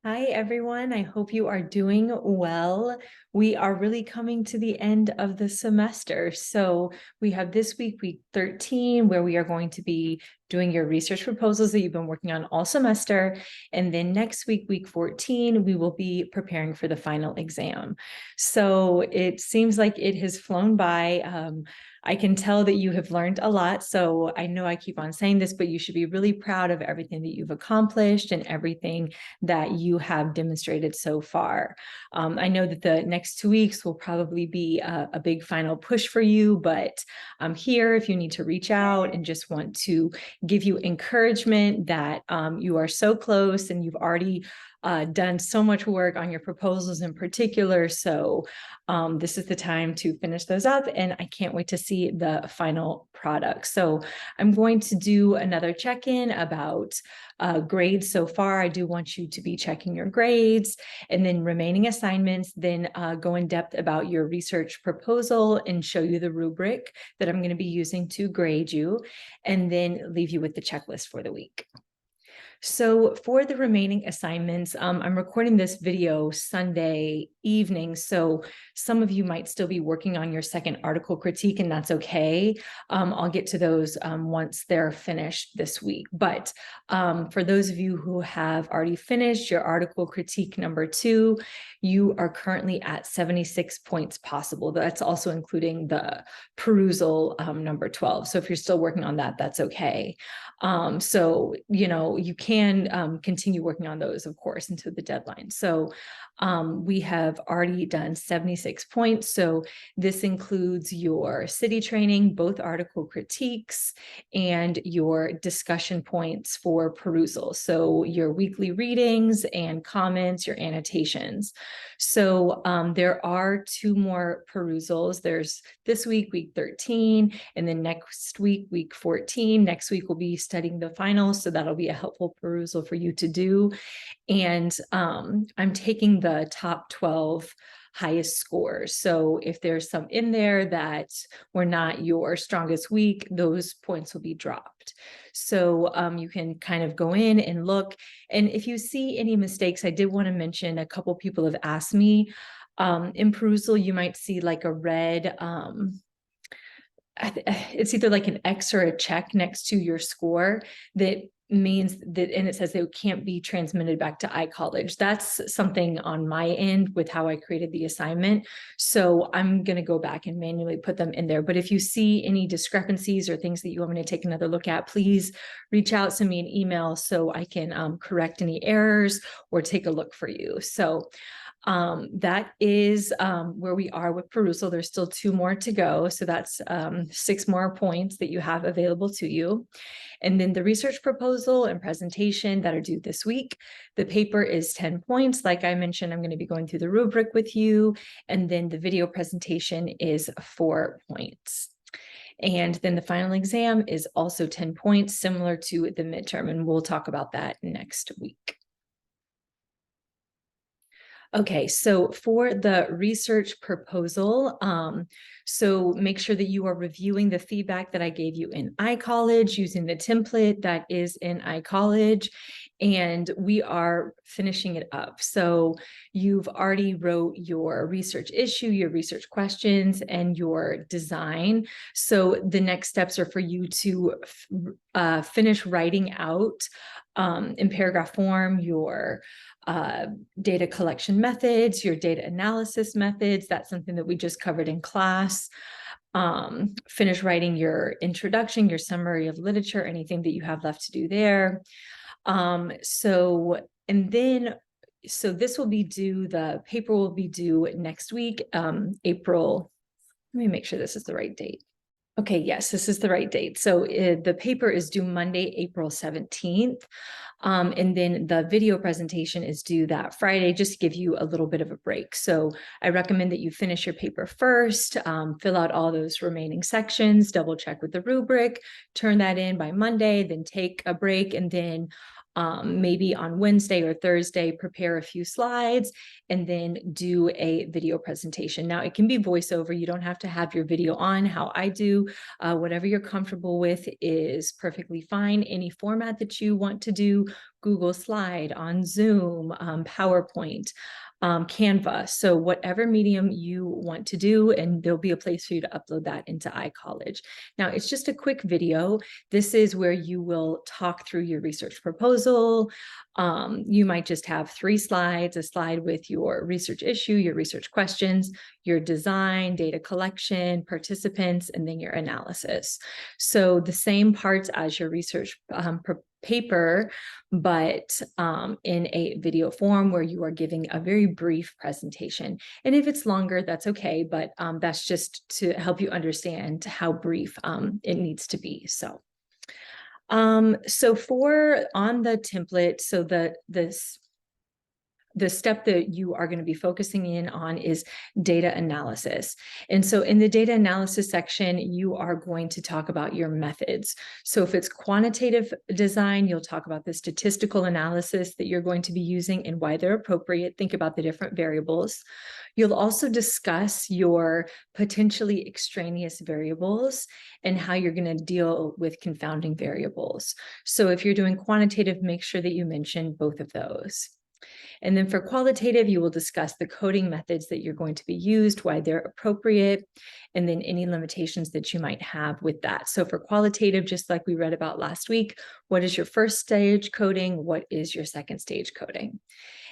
Hi, everyone. I hope you are doing well. We are really coming to the end of the semester. So we have this week, week 13, where we are going to be doing your research proposals that you've been working on all semester. And then next week, week 14, we will be preparing for the final exam. So it seems like it has flown by. I can tell that you have learned a lot. So I know I keep on saying this, but you should be really proud of everything that you've accomplished and everything that you have demonstrated so far. I know that the next 2 weeks will probably be a big final push for you, but I'm here if you need to reach out and just want to give you encouragement that you are so close and you've already done so much work on your proposals in particular. So this is the time to finish those up, and I can't wait to see the final product. So I'm going to do another check-in about grades so far. I do want you to be checking your grades and then remaining assignments, then go in depth about your research proposal and show you the rubric that I'm going to be using to grade you, and then leave you with the checklist for the week. So for the remaining assignments, I'm recording this video Sunday evening, so some of you might still be working on your second article critique, and that's okay. I'll get to those once they're finished this week. But for those of you who have already finished your article critique number 2, you are currently at 76 points possible. That's also including the perusal number 12. So if you're still working on that, that's okay. So, you can continue working on those, of course, until the deadline. So we have already done 76 points. So this includes your city training, both article critiques, and your discussion points for perusal. So your weekly readings and comments, your annotations. So there are 2 more perusals. There's this week, week 13, and then next week, week 14. Next week, we'll be studying the finals, so that'll be a helpful perusal for you to do. And I'm taking the top 12 highest scores. So if there's some in there that were not your strongest week, those points will be dropped. So you can kind of go in and look. And if you see any mistakes, I did want to mention, a couple people have asked me, in perusal, you might see like a red, it's either like an X or a check next to your score that means that, and it says it can't be transmitted back to iCollege. That's something on my end with how I created the assignment. So I'm going to go back and manually put them in there. But if you see any discrepancies or things that you want me to take another look at, please reach out, send me an email so I can correct any errors or take a look for you. So that is where we are with perusal. There's still 2 more to go. So that's 6 more points that you have available to you. And then the research proposal and presentation that are due this week. The paper is 10 points. Like I mentioned, I'm going to be going through the rubric with you. And then the video presentation is 4 points. And then the final exam is also 10 points, similar to the midterm. And we'll talk about that next week. Okay, so for the research proposal, so make sure that you are reviewing the feedback that I gave you in iCollege using the template that is in iCollege, and we are finishing it up. So you've already wrote your research issue, your research questions, and your design. So the next steps are for you to finish writing out in paragraph form your data collection methods, your data analysis methods. That's something that we just covered in class. Finish writing your introduction, your summary of literature, anything that you have left to do there. So this will be due, the paper will be due next week, April. Let me make sure this is the right date. Okay, yes, this is the right date. So the paper is due Monday, April 17th. And then the video presentation is due that Friday, just to give you a little bit of a break. So I recommend that you finish your paper first, fill out all those remaining sections, double check with the rubric, turn that in by Monday, then take a break, and then maybe on Wednesday or Thursday, prepare a few slides and then do a video presentation. Now, it can be voiceover. You don't have to have your video on. How I do, whatever you're comfortable with is perfectly fine. Any format that you want to do Google Slide, on Zoom, PowerPoint, Canva. So whatever medium you want to do, and there'll be a place for you to upload that into iCollege. Now, it's just a quick video. This is where you will talk through your research proposal. You might just have 3 slides, a slide with your research issue, your research questions, your design, data collection, participants, and then your analysis. So the same parts as your research paper, but in a video form where you are giving a very brief presentation. And if it's longer, that's okay, but that's just to help you understand how brief it needs to be. So for on the template, so the step that you are going to be focusing in on is data analysis. And so in the data analysis section, you are going to talk about your methods. So if it's quantitative design, you'll talk about the statistical analysis that you're going to be using and why they're appropriate. Think about the different variables. You'll also discuss your potentially extraneous variables and how you're going to deal with confounding variables. So if you're doing quantitative, make sure that you mention both of those. And then for qualitative, you will discuss the coding methods that you're going to be used, why they're appropriate, and then any limitations that you might have with that. So for qualitative, just like we read about last week, what is your first stage coding? What is your second stage coding?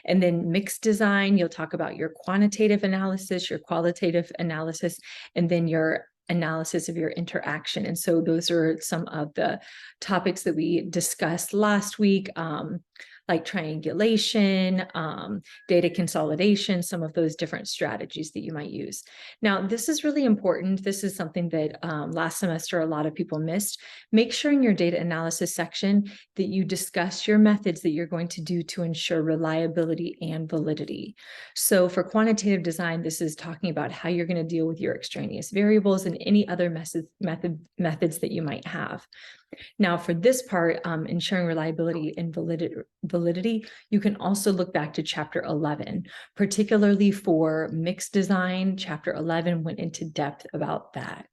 And then mixed design, you'll talk about your quantitative analysis, your qualitative analysis, and then your analysis of your interaction. And so those are some of the topics that we discussed last week, like triangulation, data consolidation, some of those different strategies that you might use. Now, this is really important. This is something that last semester a lot of people missed. Make sure in your data analysis section that you discuss your methods that you're going to do to ensure reliability and validity. So for quantitative design, this is talking about how you're going to deal with your extraneous variables and any other methods that you might have. Now, for this part, ensuring reliability and validity, you can also look back to chapter 11, particularly for mixed design. Chapter 11 went into depth about that.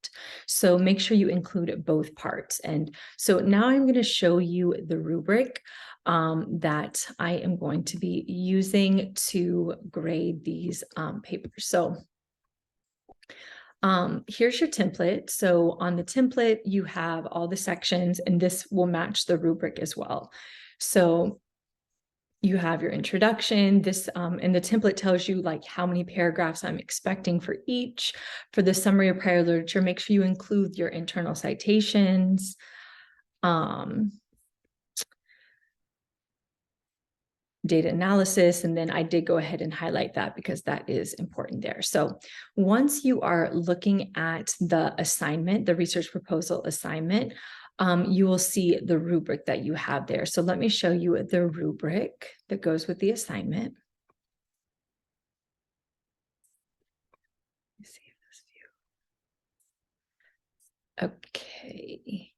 So make sure you include both parts. And so now I'm going to show you the rubric that I am going to be using to grade these papers. So here's your template. So on the template, you have all the sections, and this will match the rubric as well. So you have your introduction, this, and the template tells you like how many paragraphs I'm expecting for each. For the summary of prior literature, make sure you include your internal citations. Data analysis, and then I did go ahead and highlight that because that is important there. So once you are looking at the assignment, the research proposal assignment, you will see the rubric that you have there. So let me show you the rubric that goes with the assignment. Let me see this view. Okay.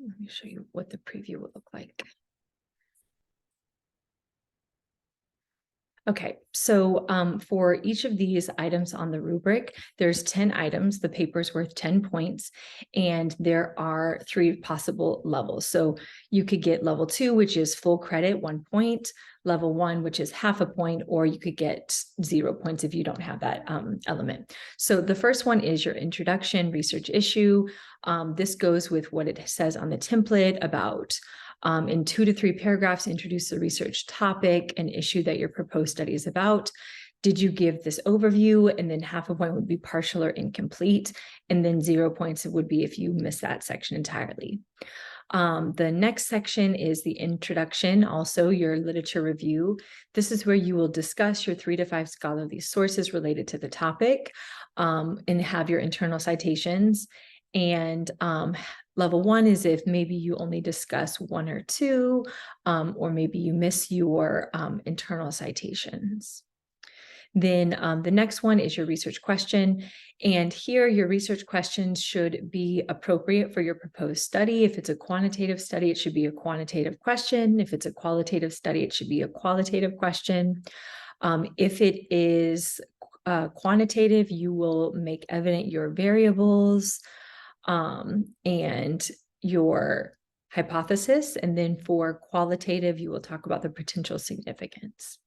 Let me show you what the preview will look like. Okay, so for each of these items on the rubric, there's 10 items, the paper's worth 10 points, and there are 3 possible levels. So you could get level 2, which is full credit, 1 point, level 1, which is half a point, or you could get 0 points if you don't have that element. So the first one is your introduction research issue. This goes with what it says on the template about in 2 to 3 paragraphs, introduce the research topic and issue that your proposed study is about. Did you give this overview? And then half a point would be partial or incomplete. And then 0 points would be if you miss that section entirely. The next section is the introduction, also your literature review. This is where you will discuss your 3 to 5 scholarly sources related to the topic and have your internal citations. And level 1 is if maybe you only discuss 1 or 2, or maybe you miss your internal citations. Then the next one is your research question. And here your research questions should be appropriate for your proposed study. If it's a quantitative study, it should be a quantitative question. If it's a qualitative study, it should be a qualitative question. If it is quantitative, you will make evident your variables and your hypothesis. And then for qualitative, you will talk about the potential significance.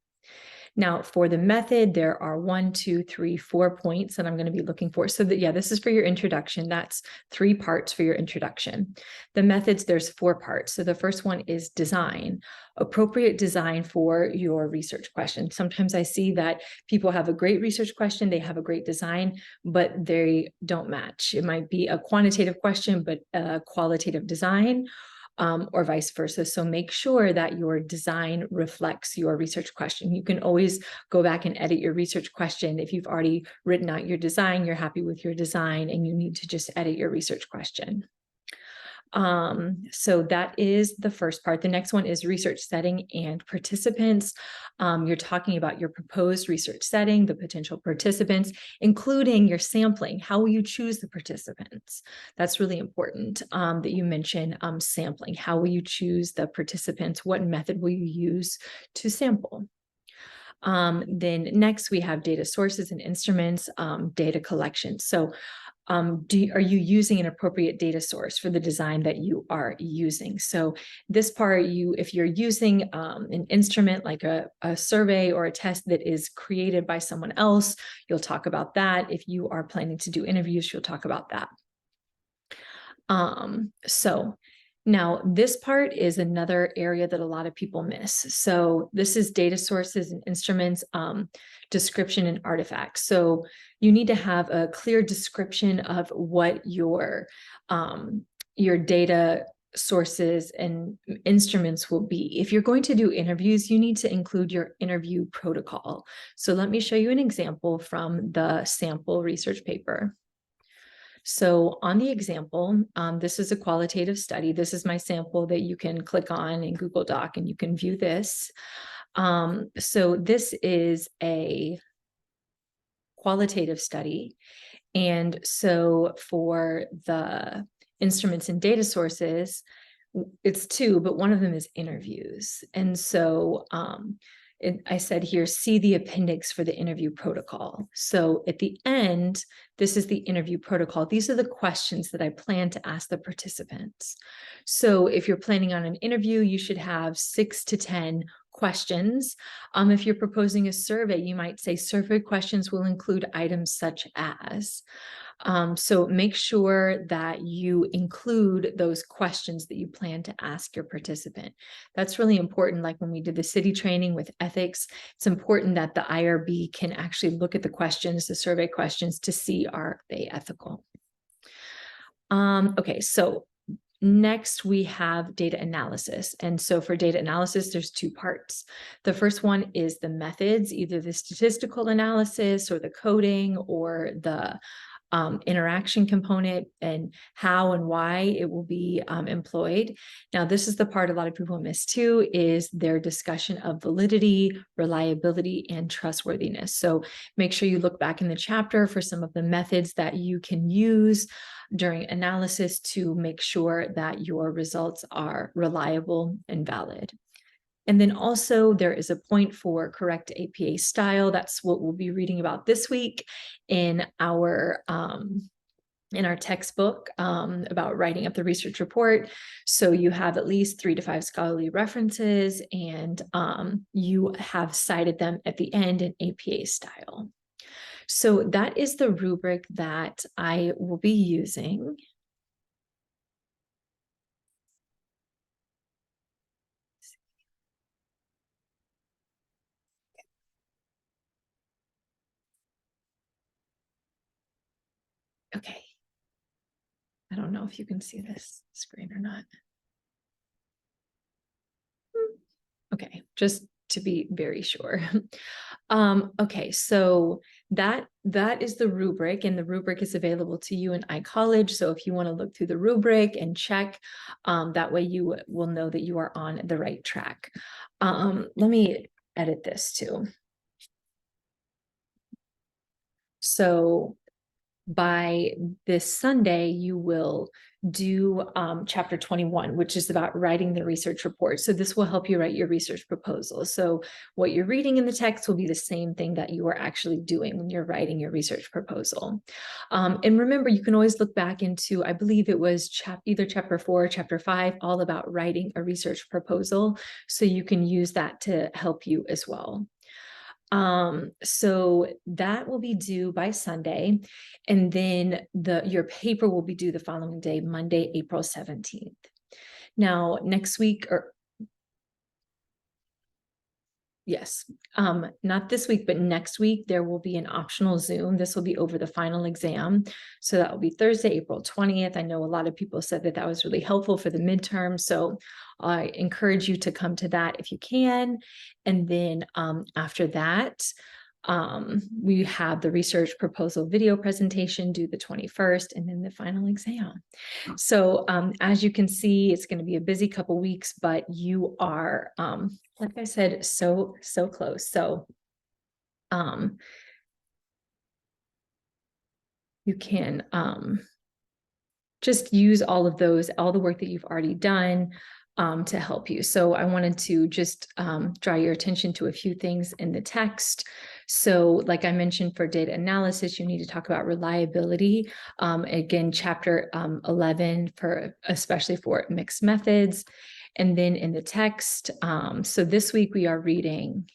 Now, for the method, there are 1, 2, 3, 4 points that I'm going to be looking for. So that, yeah, this is for your introduction. That's 3 parts for your introduction. The methods, there's 4 parts. So the first one is design, appropriate design for your research question. Sometimes I see that people have a great research question, they have a great design, but they don't match. It might be a quantitative question, but a qualitative design. Or vice versa. So make sure that your design reflects your research question. You can always go back and edit your research question. If you've already written out your design, you're happy with your design, and you need to just edit your research question. So that is the first part. The next one is research setting and participants. You're talking about your proposed research setting, the potential participants, including your sampling. How will you choose the participants? That's really important that you mention sampling. How will you choose the participants? What method will you use to sample? Then next we have data sources and instruments, data collection. So are you using an appropriate data source for the design that you are using? So this part, if you're using an instrument like a survey or a test that is created by someone else, you'll talk about that. If you are planning to do interviews, you'll talk about that. So now this part is another area that a lot of people miss. So this is data sources and instruments, description and artifacts. So you need to have a clear description of what your data sources and instruments will be. If you're going to do interviews, you need to include your interview protocol. So let me show you an example from the sample research paper. So on the example, this is a qualitative study. This is my sample that you can click on in Google Doc and you can view this. So this is a qualitative study. And so for the instruments and data sources, it's 2, but one of them is interviews. And so I said here, see the appendix for the interview protocol. So at the end, this is the interview protocol. These are the questions that I plan to ask the participants. So if you're planning on an interview, you should have 6 to 10 questions. If you're proposing a survey, you might say survey questions will include items such as. So make sure that you include those questions that you plan to ask your participant. That's really important. Like when we did the city training with ethics, it's important that the IRB can actually look at the questions, the survey questions, to see are they ethical. Okay, so next we have data analysis. And so for data analysis, there's 2 parts. The first one is the methods, either the statistical analysis or the coding or the interaction component and how and why it will be employed. Now, this is the part a lot of people miss too, is their discussion of validity, reliability, and trustworthiness. So make sure you look back in the chapter for some of the methods that you can use during analysis to make sure that your results are reliable and valid. And then also there is a point for correct APA style. That's what we'll be reading about this week in our textbook about writing up the research report. So you have at least 3 to 5 scholarly references, and you have cited them at the end in APA style. So that is the rubric that I will be using. Okay. I don't know if you can see this screen or not. Okay, just to be very sure. Okay, so that is the rubric, and the rubric is available to you in iCollege. So if you want to look through the rubric and check, that way you will know that you are on the right track. Let me edit this too. So by this Sunday, you will do chapter 21, which is about writing the research report. So this will help you write your research proposal. So what you're reading in the text will be the same thing that you are actually doing when you're writing your research proposal. And remember, you can always look back into, I believe it was either chapter 4 or chapter 5, all about writing a research proposal. So you can use that to help you as well. So that will be due by Sunday, and then your paper will be due the following day, Monday, April 17th. Now, next week, or yes, not this week, but next week, there will be an optional Zoom. This will be over the final exam. So that will be Thursday, April 20th. I know a lot of people said that that was really helpful for the midterm. So I encourage you to come to that if you can. And then after that, we have the research proposal video presentation due the 21st, and then the final exam. So as you can see, it's going to be a busy couple weeks, but you are, like I said, so close. So you can just use all of those, all the work that you've already done to help you. So I wanted to just draw your attention to a few things in the text. So like I mentioned, for data analysis, you need to talk about reliability. Again, chapter 11, especially for mixed methods. And then in the text, so this week we are reading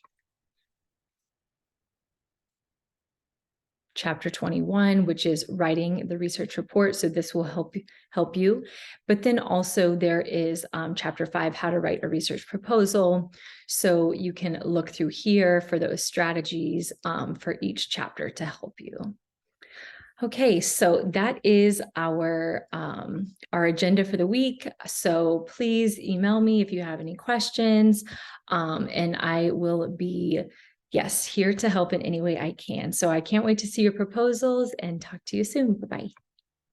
chapter 21, which is writing the research report. So this will help you. But then also there is chapter 5, how to write a research proposal. So you can look through here for those strategies for each chapter to help you. Okay, so that is our agenda for the week. So please email me if you have any questions, and I will be, yes, here to help in any way I can. So I can't wait to see your proposals and talk to you soon. Bye-bye.